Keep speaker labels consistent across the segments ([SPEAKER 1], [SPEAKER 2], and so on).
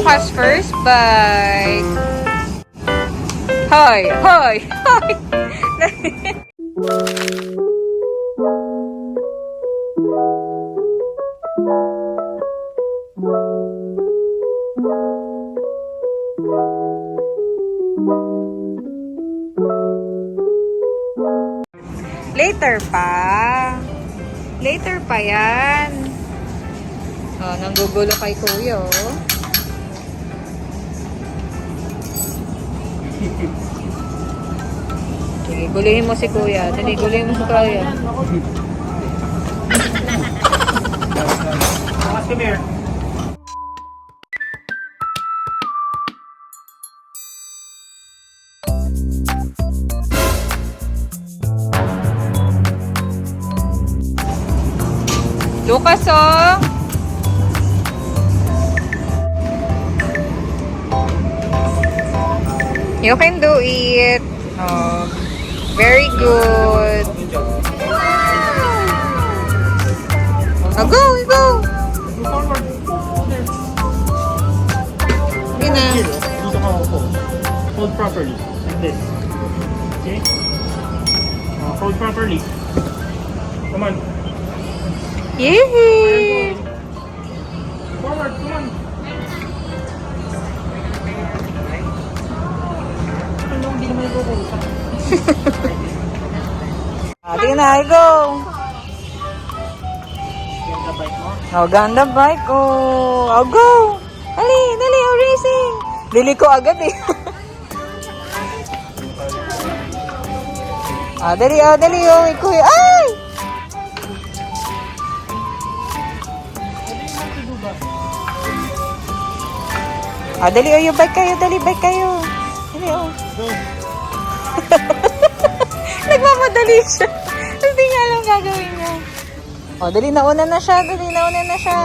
[SPEAKER 1] Lucas first bite. Hoy! Hoy! Hoy! Later pa. Later pa yan. Oh, nanggugulo kay Kuya, oh. Sige, gulihin mo si Kuya. Dali, gulihin mo si Kuya.
[SPEAKER 2] Come here.
[SPEAKER 1] Lucas, oh! You can do it. Oh, very good. Oh, go, go.
[SPEAKER 2] Move forward. There.
[SPEAKER 1] Yun na.
[SPEAKER 2] Here, dito ka ako. Hold properly. Like this. Okay? Hold properly. Come on.
[SPEAKER 1] Yee!
[SPEAKER 2] Forward, come on. Ano, hindi naman ito ko.
[SPEAKER 1] Ate na, go.
[SPEAKER 2] Yan the bike mo.
[SPEAKER 1] Oh, ganda bike, oh. Oh, go. Dali, dali, oh, racing. Dili ko agad, eh. Dali, oh, ikuy. Ay! Dali, oh, yung bike kayo, dali, bike kayo. Dali, oh.
[SPEAKER 2] Go.
[SPEAKER 1] Nagmamadali siya. Hindi niya alam gagawin niya. Oh, dali, nauna na siya, dali, nauna na siya.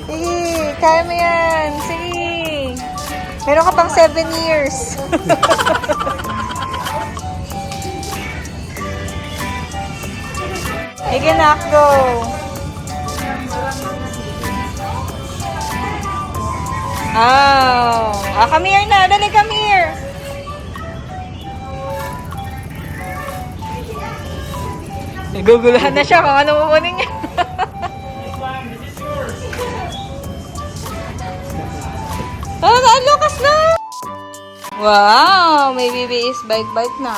[SPEAKER 1] Sige, kaya mo yan. Sige. Meron ka pang 7 years. Sige, nak, go. Oh. Come here na. Dali, come here. Naguguluhan na siya kung ano pupunin niya.
[SPEAKER 2] This is yours.
[SPEAKER 1] Lucas na! Wow! May baby is bike na.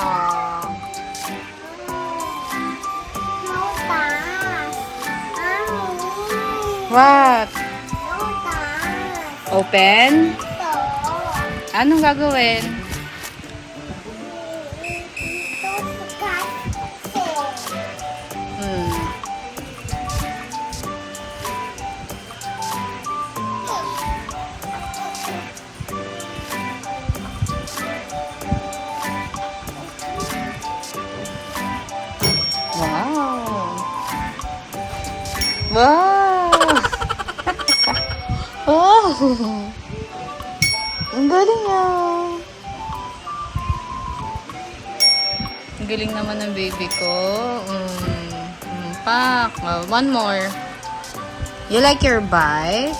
[SPEAKER 1] What? Open? Anong gagawin? Wow! Wow! Oh! Ang galing ah! Ang galing naman ng baby ko. Pak! One more. You like your bike?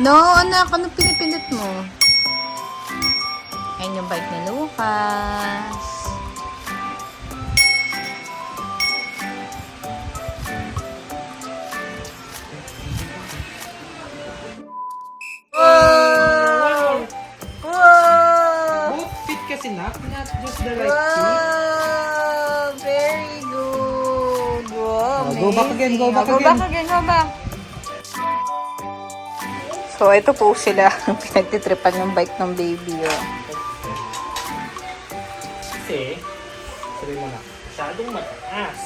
[SPEAKER 1] No, anak. Ano pinipindot mo? Ayan yung bike ni Lucas. Wow! Wow!
[SPEAKER 2] Both feet kasi not just the right feet.
[SPEAKER 1] Wow! Very good. Wow,
[SPEAKER 2] Go back again, go back
[SPEAKER 1] Go
[SPEAKER 2] again.
[SPEAKER 1] back again, go back. So, ito po sila. Pinagtitripan yung bike ng baby. Oh.
[SPEAKER 2] Kasi, sabi mo na, masyadong mataas.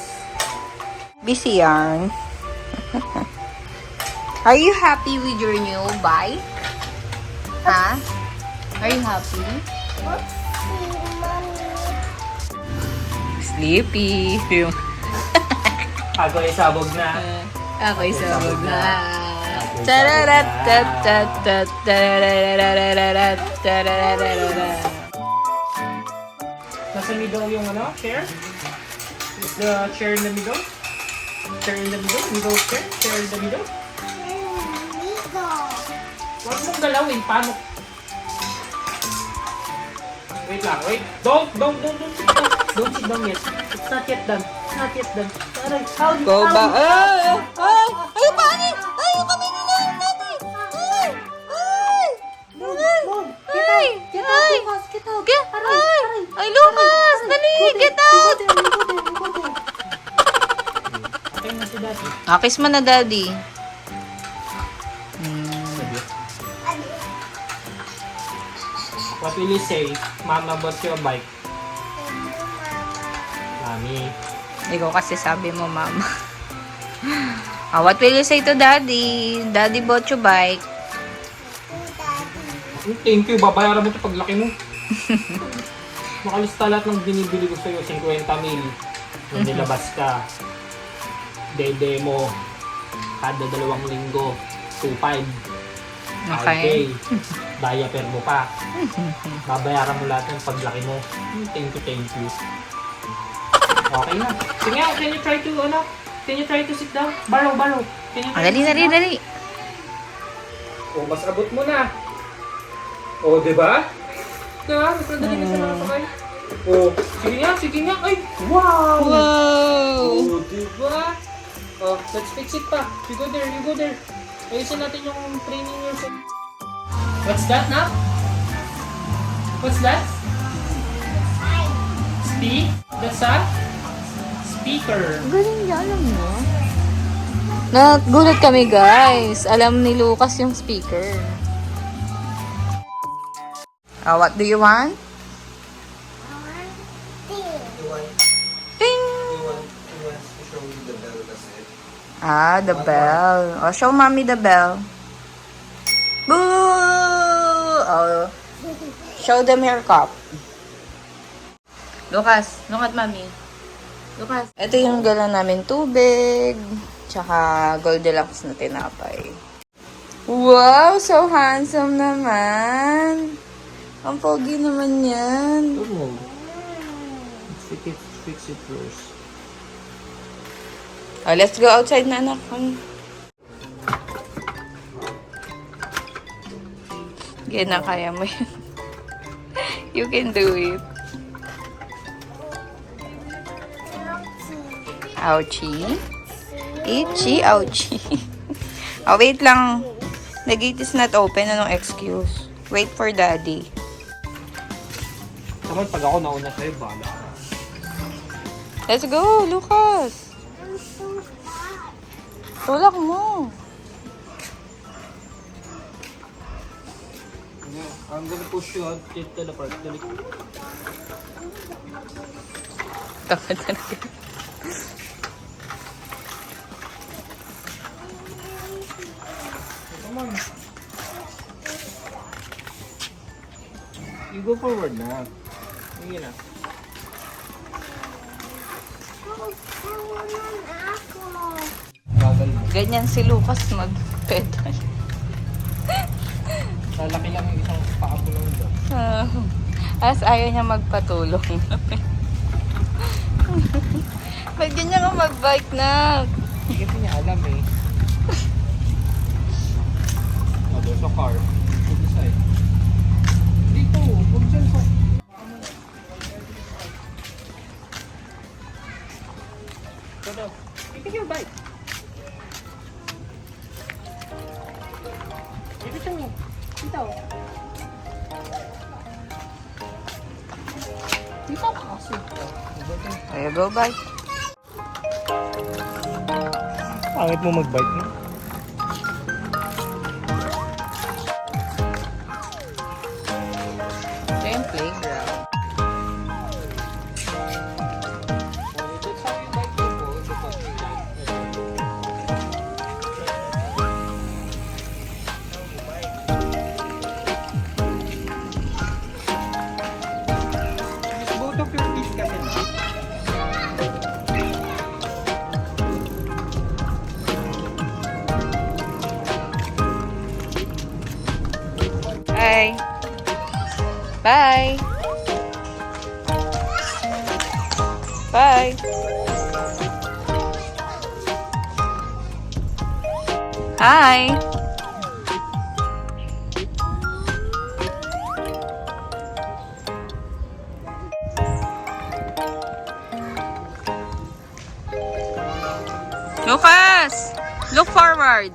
[SPEAKER 1] Busy yarn. Are you happy with your new bike? Huh? Are you happy? Sleepy.
[SPEAKER 2] Ako ay sabog na.
[SPEAKER 1] Ako'y sabog na.
[SPEAKER 2] Nasa middle yung ano, chair? Is the chair in the middle? Chair in the middle? Middle chair? Chair in the middle? Huwag mong galawin. Paano? Wait lang, wait. Don't sit down. Don't sit down yet. It's not yet done. It's not yet done. Aray, how
[SPEAKER 1] Go back. Ay! Ay! Ay! Pani! Ay! Yung kami nila! Dati! Ay! Ay!
[SPEAKER 3] Get
[SPEAKER 1] Ay!
[SPEAKER 3] out! Get out,
[SPEAKER 1] Ay!
[SPEAKER 3] Lucas! Get out!
[SPEAKER 1] Get!
[SPEAKER 3] Aray!
[SPEAKER 1] Ay!
[SPEAKER 3] Aray!
[SPEAKER 1] Ay, Lucas! Dali! Get out!
[SPEAKER 3] You go there!
[SPEAKER 2] Okay na si Daddy.
[SPEAKER 1] Kiss mo na, Daddy.
[SPEAKER 2] What will you say? Mama bought you a bike. Mami.
[SPEAKER 1] Ikaw kasi sabi mo, Mama. What will you say to Daddy? Daddy bought you bike.
[SPEAKER 2] Thank you. Babayaran mo ito paglaki mo. Makalista lahat ng binibili ko sa'yo. 50 mil. Nung nilabas ka. Dede mo. Kada 2 linggo. 2.5.
[SPEAKER 1] Okay.
[SPEAKER 2] Diaper mo pa. Babayaran mo lahat ng paglaki mo. Thank you. Okay na. Sige nga, can you try to sit down? Baro. Can you try to sit down?
[SPEAKER 1] Dali.
[SPEAKER 2] O, mas abot mo na. O, diba? Diba? Mas madali na siya nakasakay. O, sige nga. Ay, wow!
[SPEAKER 1] Wow!
[SPEAKER 2] O, diba? O, let's fix it pa. You go there. Ayusin natin yung training wheels. What's that, Nap? What's that? That's a speaker.
[SPEAKER 1] Galing niya, alam mo. Nagulat kami, guys. Alam ni Lucas yung speaker. What do you want? Ding! The bell. Oh, show mommy the bell. Boo! Oh, show them your cup. Lucas, look at mommy. Lucas. Ito yung galon namin tubig. Tsaka Goldilocks na tinapay. Wow! So handsome naman. Ang pogi naman yan.
[SPEAKER 2] Fix it first.
[SPEAKER 1] Oh, let's go outside na, anak. Gina, kaya mo yun. You can do it. Ouchie. Itchy, ouchie. Oh, wait lang. The gate is not open. Anong excuse? Wait for daddy.
[SPEAKER 2] Naman, pag ako nauna sa'yo, bahala ka.
[SPEAKER 1] Let's go, Lucas. Tulak mo.
[SPEAKER 2] I'm gonna push you out to the park. Dali.
[SPEAKER 1] Tama talaga.
[SPEAKER 2] Come on. You go forward na. Sige na. Bagal mo.
[SPEAKER 1] Ganyan si Lucas mag-pedal.
[SPEAKER 2] Lalaki lang yung isang paa mo lang doon.
[SPEAKER 1] As ayaw niya magpatulong. Ba't ganyan ka mag-bike na?
[SPEAKER 2] Hindi kasi niya alam eh. Oh, there's a car. To the side. Dito, huwag dyan sa... Go daw. Take your bike. Dito mo. Dito. Dito ka kasi.
[SPEAKER 1] Kaya go bike.
[SPEAKER 2] Pangit mo mag-bike no?
[SPEAKER 1] Ito yung playground.
[SPEAKER 2] Both of your feet kasi na.
[SPEAKER 1] Bye. Bye. Bye. Hi. Lucas! Look forward.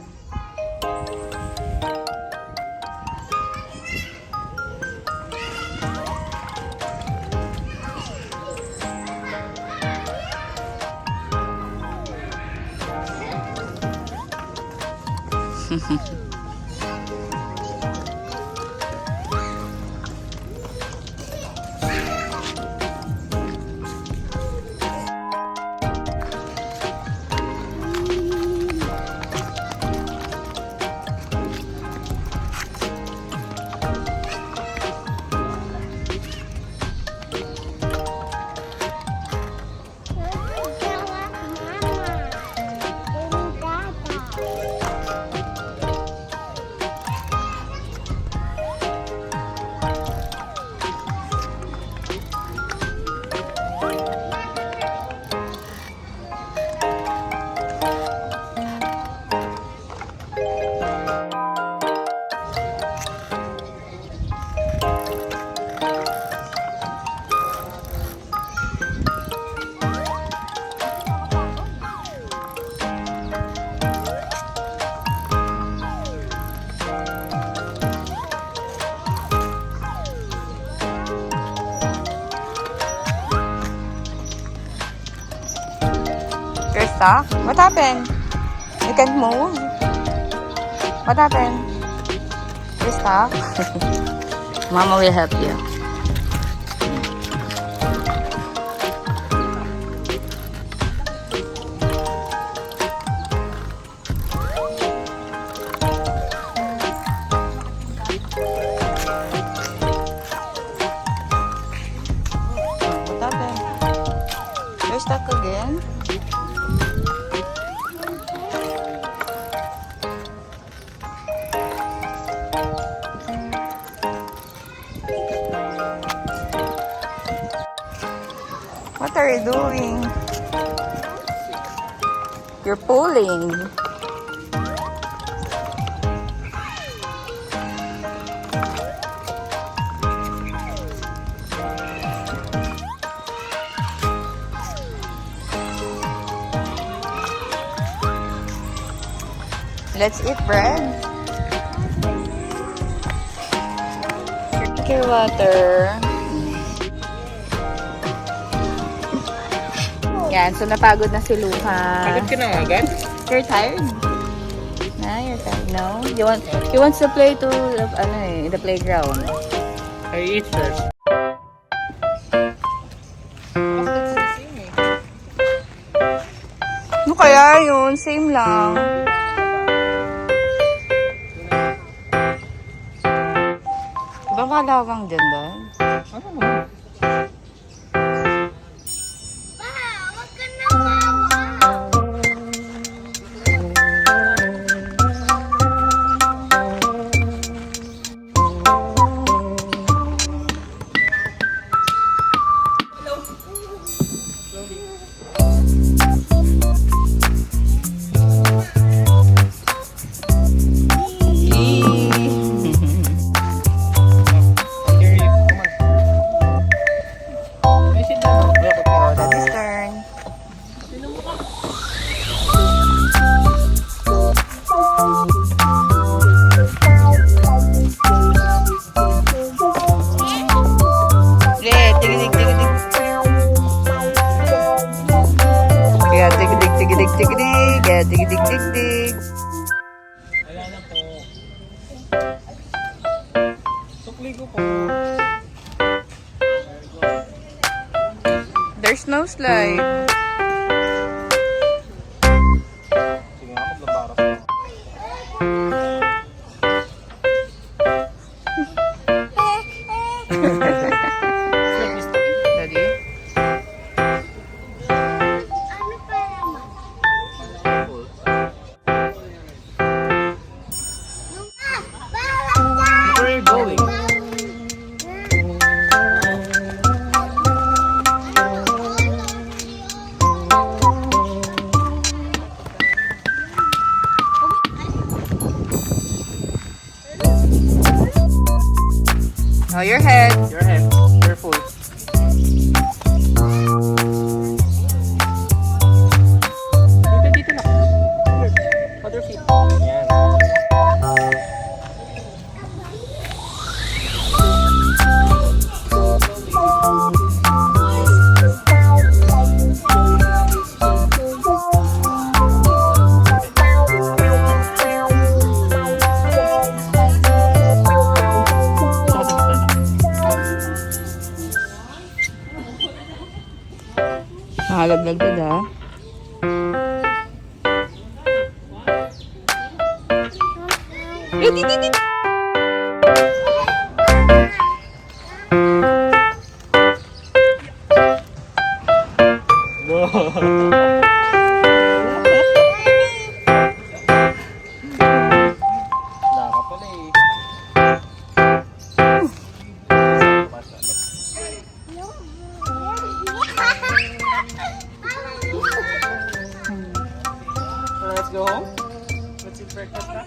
[SPEAKER 1] Krista, what happened? You can't move? What happened? Krista? Mama will help you. What happened? You're stuck again? What are you doing? You're pulling. Let's eat bread. Drink your water. Yan, so napagod na si Luca.
[SPEAKER 2] Agad ka na agad?
[SPEAKER 1] You're tired? Nah, you're tired. No? He wants to play to the playground.
[SPEAKER 2] I eat first.
[SPEAKER 1] Ano kaya yun? Same lang. Ibang kalawang dyan doon?
[SPEAKER 2] Ano mo?
[SPEAKER 1] Dig.
[SPEAKER 2] Wala na po. Sukli ko po.
[SPEAKER 1] There's no slide.
[SPEAKER 2] Sige nga, maglabara ko.
[SPEAKER 1] Daddy?
[SPEAKER 2] Where are you going?
[SPEAKER 1] Oh, your head.
[SPEAKER 2] Your head. Careful. Dito lang.
[SPEAKER 1] nalaglag ha.
[SPEAKER 2] Daka pala eh. Let's go home. Let's eat breakfast na.